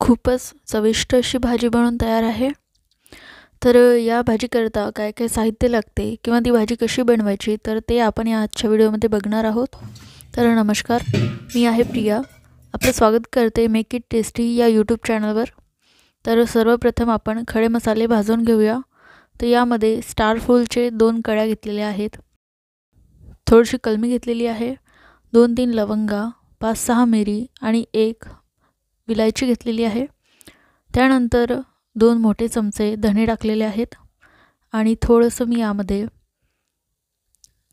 खूपच चविष्ट अशी भाजी बनवून तयार आहे। तर या भाजीकरता काय काय साहित्य लागते किंवा ती भाजी कशी बनवायची तर ते आपण या आजच्या व्हिडिओमध्ये बघणार आहोत। तर नमस्कार, मी आहे प्रिया, आपलं स्वागत करते मेक इट टेस्टी या यूट्यूब चॅनलवर। तर सर्वप्रथम आपण खडे मसाले भाजून घेऊया। तर यामध्ये स्टार फूलचे 2 कळ्या घेतलेल्या आहेत, थोडीशी कलमी घेतलेली आहे, 2-3 लवंगा, 5-6 मिरी आणि 1 विलायची घेतलेली आहे। त्यानंतर 2 मोठे चमचे धणे टाकलेले आहेत आणि थोडंसं मी यामध्ये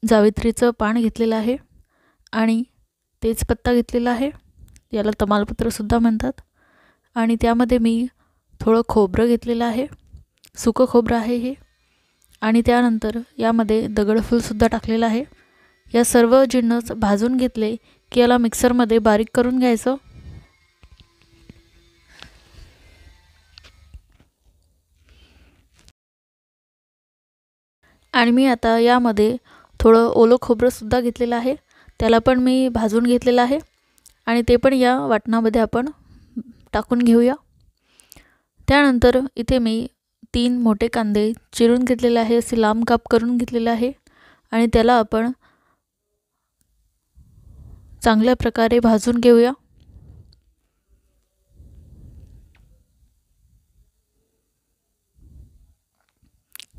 जावित्रीचं पान घेतलेलं आहे आणि तेजपत्ता घेतलेला आहे, याला तमालपत्र सुद्धा म्हणतात। आणि त्यामध्ये मी थोडं खोबरं घेतलेलं आहे, सुकं खोबरं आहे हे। आणि त्यानंतर यामध्ये दगडफूल सुद्धा टाकलेलं आहे। या सर्व जिन्नस भाजून घेतले की याला मिक्सरमध्ये बारीक करून घ्यायचं। आणि मी आता यामध्ये थोडं ओलं खोबरं सुद्धा घेतलेलं आहे, त्याला पण मी भाजून घेतलेलं आहे आणि ते पण या वाटणामध्ये आपण टाकून घेऊया। त्यानंतर इथे मी 3 मोठे कांदे चिरून घेतलेले आहे, असे लांब काप करून घेतलेले आहे आणि त्याला आपण चांगल्या प्रकारे भाजून घेऊया।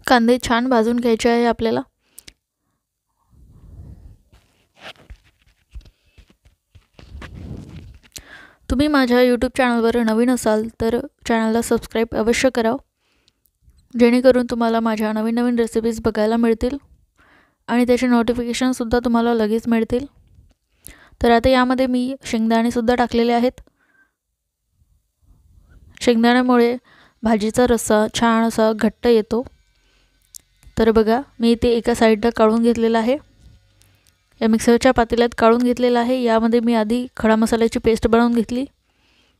कांदे छान भाजून घ्यायचे आहे आपल्याला। तुम्ही माझ्या यूट्यूब चॅनलवर नवीन असाल तर चॅनलला सबस्क्राइब अवश्य करा, जेणेकरून तुम्हाला माझ्या नवीन रेसिपीज बघायला मिळतील आणि त्याचे नोटिफिकेशन सुद्धा तुम्हाला लगेच मिळतील। तर आता यामध्ये मी शेंगदाणे सुद्धा टाकलेले आहेत। शेंगदाण्यामुळे भाजीचा रस्सा छान असा घट्ट येतो। तर बघा, मी इथे एका साईडला काढून घेतलेला आहे, या मिक्सरच्या पातेल्यात काढून घेतलेला आहे। यामध्ये मी आधी खडा मसाल्याची पेस्ट बनवून घेतली,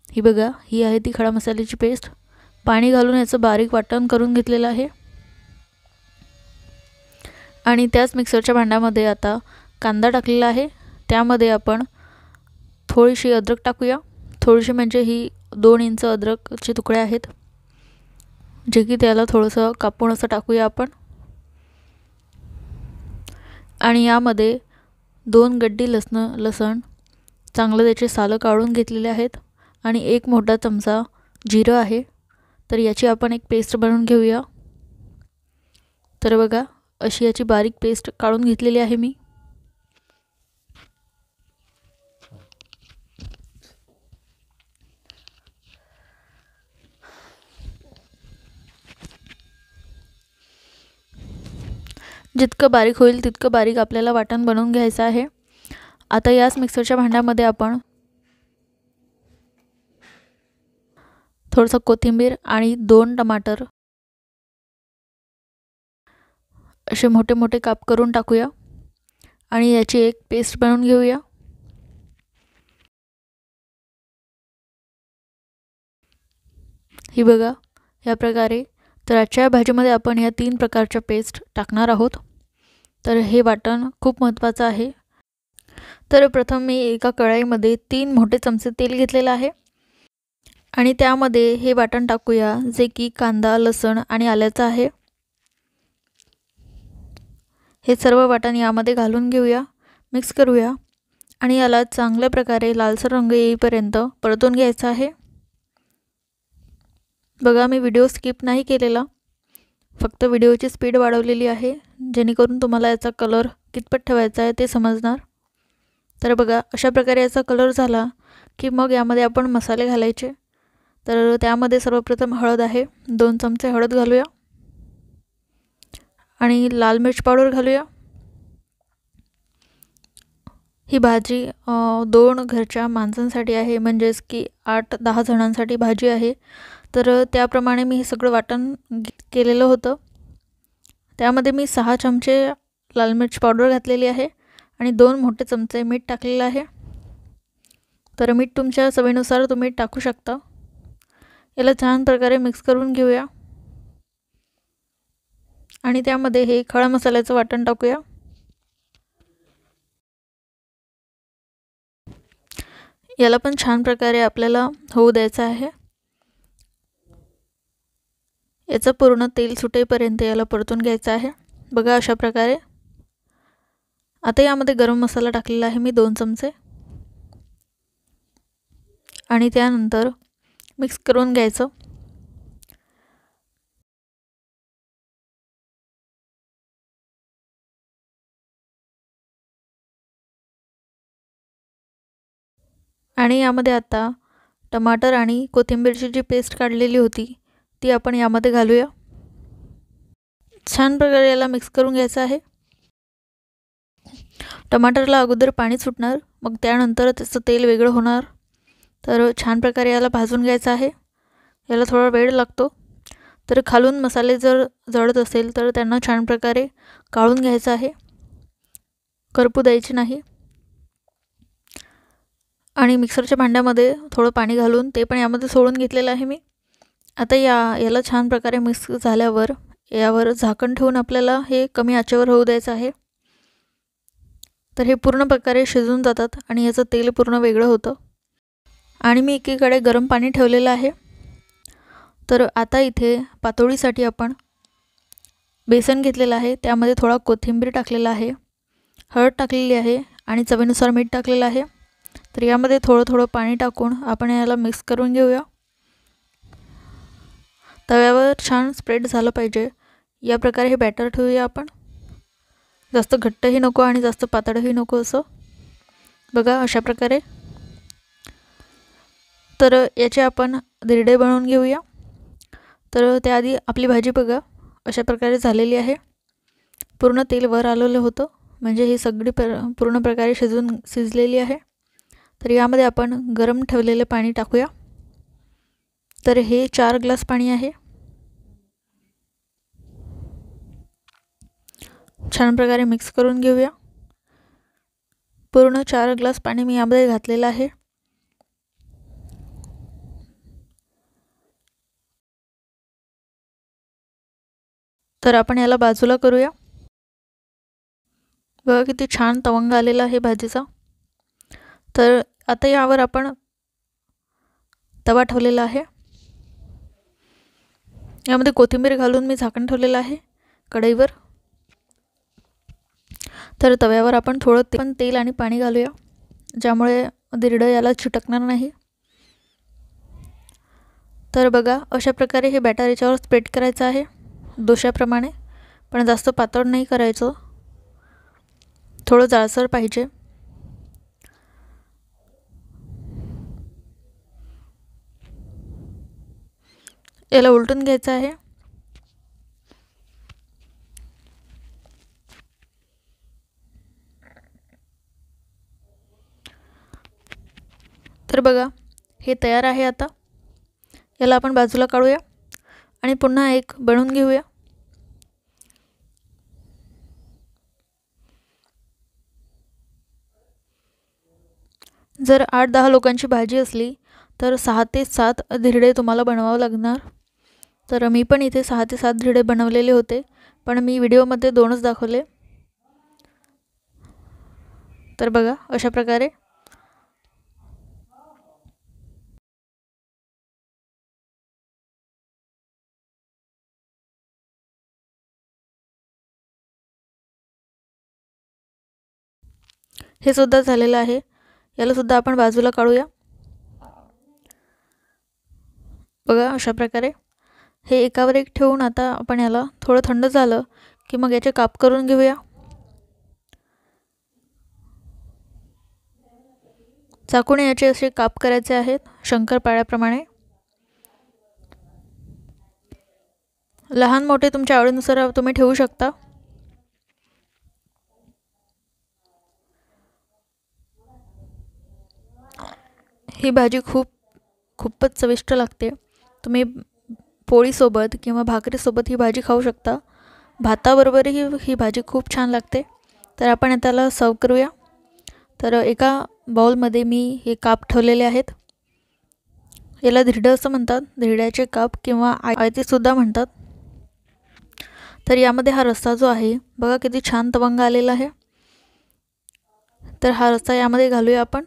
ही बघा, ही आहे ती खडा मसाल्याची पेस्ट। पाणी घालून याचं बारीक वाटण करून घेतलेलं आहे आणि त्याच मिक्सरच्या भांड्यामध्ये आता कांदा टाकलेला आहे। त्यामध्ये आपण थोडीशी अद्रक टाकूया, थोडीशी म्हणजे ही 2 इंच अद्रकचे तुकडे आहेत, जे की त्याला थोडंसं कापून असं टाकूया आपण। आणि यामध्ये 2 गड्डी लसण चांगलं त्याचे सालं काढून घेतलेले आहेत आणि 1 मोठा चमचा जिरं आहे, तर याची आपण एक पेस्ट बनवून घेऊया। तर बघा, अशी याची बारीक पेस्ट काढून घेतलेली आहे मी। जितकं बारीक होईल तितकं बारीक आपल्याला वाटण बनवून घ्यायचं आहे। आता याच मिक्सरच्या भांड्यामध्ये आपण थोडंसं कोथिंबीर आणि 2 टमाटर असे मोठे मोठे काप करून टाकूया आणि याची एक पेस्ट बनवून घेऊया। ही बघा, या प्रकारे। तर आजच्या भाजीमध्ये आपण या 3 प्रकारच्या पेस्ट टाकणार आहोत, तर हे वाटण खूप महत्त्वाचं आहे। तर प्रथम मी एका कढईमध्ये 3 मोठे चमचे तेल घेतलेलं आहे आणि त्यामध्ये हे वाटण टाकूया, जे की कांदा, लसण आणि आल्याचं आहे। हे सर्व वाटण यामध्ये घालून घेऊया, मिक्स करूया आणि याला चांगल्या प्रकारे लालसर रंग येईपर्यंत परतून घ्यायचा आहे। बघा, मी व्हिडिओ स्किप नाही केलेला, फक्त व्हिडिओची स्पीड वाढवलेली आहे, जेणेकरून तुम्हाला याचा कलर कितपत ठेवायचा आहे ते समजणार। तर बघा, अशा प्रकारे याचा कलर झाला की मग यामध्ये आपण मसाले घालायचे। तर त्यामध्ये सर्वप्रथम हळद आहे, 2 चमचे हळद घालूया आणि लाल मिर्च पावडर घालूया। ही भाजी 2 घरच्या माणसांसाठी आहे, म्हणजेच की 8-10 जणांसाठी भाजी आहे। तर त्याप्रमाणे मी हे सगळं वाटण केलेलं होतं। त्यामध्ये मी 6 चमचे लाल मिर्च पावडर घातलेली आहे आणि 2 मोठे चमचे मीठ टाकलेलं आहे। तर मीठ तुमच्या चवीनुसार तुम्ही टाकू शकता। याला छान प्रकारे मिक्स करून घेऊया आणि त्यामध्ये हे खडा मसाल्याचं वाटण टाकूया। याला पण छान प्रकारे आपल्याला होऊ द्यायचं आहे। याचं पूर्ण तेल सुटेपर्यंत याला परतून घ्यायचं आहे। बघा अशा प्रकारे। आता यामध्ये गरम मसाला टाकलेला आहे मी 2 चमचे आणि त्यानंतर मिक्स करून घ्यायचं। आणि यामध्ये आता टमाटर आणि कोथिंबीरची जी पेस्ट काढलेली होती ती आपण यामध्ये घालूया। छान प्रकारे याला मिक्स करून घ्यायचं आहे। टमाटरला अगोदर पाणी सुटणार, मग त्यानंतर त्याचं तेल वेगळं होणार। तर छान प्रकारे याला भाजून घ्यायचं आहे। याला थोडा वेळ लागतो। तर खालून मसाले जर जळत असेल तर त्यांना छान प्रकारे काढून घ्यायचं आहे, करपू द्यायचे नाही। आणि मिक्सरच्या भांड्यामध्ये थोडं पाणी घालून ते पण यामध्ये सोडून घेतलेलं आहे मी। आता याला छान प्रकारे मिक्स झाल्यावर यावर झाकण ठेवून आपल्याला हे कमी आचेवर होऊ द्यायचं आहे। तर हे पूर्ण प्रकारे शिजून जातात आणि याचं तेल पूर्ण वेगळं होतं। आणि मी एकीकडे गरम पाणी ठेवलेलं आहे। तर आता इथे पातोळीसाठी आपण बेसन घेतलेलं आहे, त्यामध्ये थोडा कोथिंबीर टाकलेला आहे, हळद टाकलेली आहे आणि चवीनुसार मीठ टाकलेलं आहे। तर यामध्ये थोडं पाणी टाकून आपण याला मिक्स करून घेऊया। तव्यावर छान स्प्रेड झालं पाहिजे या प्रकारे हे बॅटर ठेवूया आपण। जास्त घट्टही नको आणि जास्त पातळही नको असं। बघा अशा प्रकारे। तर याचे आपण धिरडे बनवून घेऊया। तर त्याआधी आपली भाजी बघा अशा प्रकारे झालेली आहे। पूर्ण तेल वर आलेलं होतं, म्हणजे ही सगळी पूर्ण प्रकारे शिजलेली आहे। तर यामध्ये आपण गरम ठेवलेले पाणी टाकूया। तर हे 4 ग्लास पाणी आहे। छान प्रकारे मिक्स करून घेऊया। पूर्ण 4 ग्लास पाणी मी यामध्ये घातलेलं आहे। तर आपण याला बाजूला करूया। बघा किती छान तवंग आलेला आहे भाजीचा। तर आता यावर आपण तवा ठेवलेला आहे। यामध्ये कोथिंबीर घालून मी झाकण ठेवलेलं आहे कढईवर। तर तव्यावर आपण थोडं तेल आणि पाणी घालूया, ज्यामुळे धिरडं याला चिटकणार नाही। तर बघा अशा प्रकारे हे बॅटर याच्यावर स्प्रेड करायचं आहे डोश्याप्रमाणे, पण जास्त पातळ नाही करायचं, थोडं जाडसर पाहिजे। याला उलटून घ्यायचं आहे। तर बघा हे तयार आहे। आता याला आपण बाजूला काढूया आणि पुन्हा एक बनवून घेऊया। जर 8-10 लोकांची भाजी असली तर 6 ते 7 धिरडे तुम्हाला बनवावे लागणार। तर मी पण इथे 6 ते 7 धिरडे बनवलेले होते, पण मी व्हिडिओमध्ये 2च दाखवले। तर बघा अशा प्रकारे। हे सुद्धा झालेलं आहे। याला सुद्धा आपण बाजूला काढूया। बघा अशा प्रकारे हे एकावर एक ठेवून आता आपण याला थोडं थंड झालं की मग याचे काप करून घेऊया। चाकूने याचे असे काप करायचे आहेत शंकरपाळ्याप्रमाणे। लहान मोठे तुमच्या आवडीनुसार तुम्ही ठेवू शकता। ही भाजी खूपच चविष्ट लागते। तुम्ही पोळीसोबत किंवा भाकरीसोबत ही भाजी खाऊ शकता। भाताबरोबरही ही भाजी खूप छान लागते। तर आपण त्याला सर्व करूया। तर एका बाउलमध्ये मी हे काप ठेवलेले आहेत। याला धिरडं असं म्हणतात, धिरड्याचे काप किंवा आयते सुद्धा म्हणतात। तर यामध्ये हा रस्सा जो आहे बघा किती छान तवंग आलेला आहे। तर हा रस्सा यामध्ये घालूया आपण।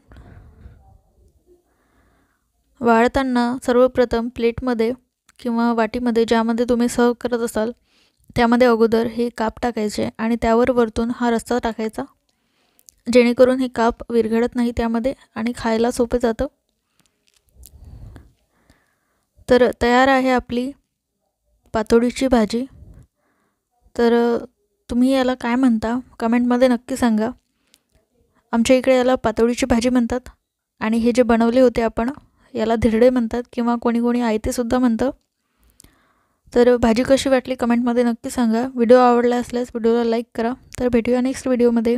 वाढताना सर्वप्रथम प्लेटमध्ये किंवा वाटीमध्ये ज्यामध्ये तुम्ही सर्व करत असाल त्यामध्ये अगोदर हे काप टाकायचे आणि त्यावर वरतून हा रस्सा टाकायचा, जेणेकरून हे काप विरघळत नाही त्यामध्ये आणि खायला सोपे जातं। तर तयार आहे आपली पातोडीची भाजी। तर तुम्ही याला काय म्हणता कमेंटमध्ये नक्की सांगा। आमच्या इकडे याला पातोडीची भाजी म्हणतात आणि हे जे बनवले होते आपण याला धिरडे म्हणतात किंवा कोणी कोणी आयते सुद्धा म्हणतं। तर भाजी कशी वाटली कमेंटमध्ये नक्की सांगा। व्हिडिओ आवडला असल्यास व्हिडिओला लाईक करा। तर भेटूया नेक्स्ट व्हिडिओमध्ये।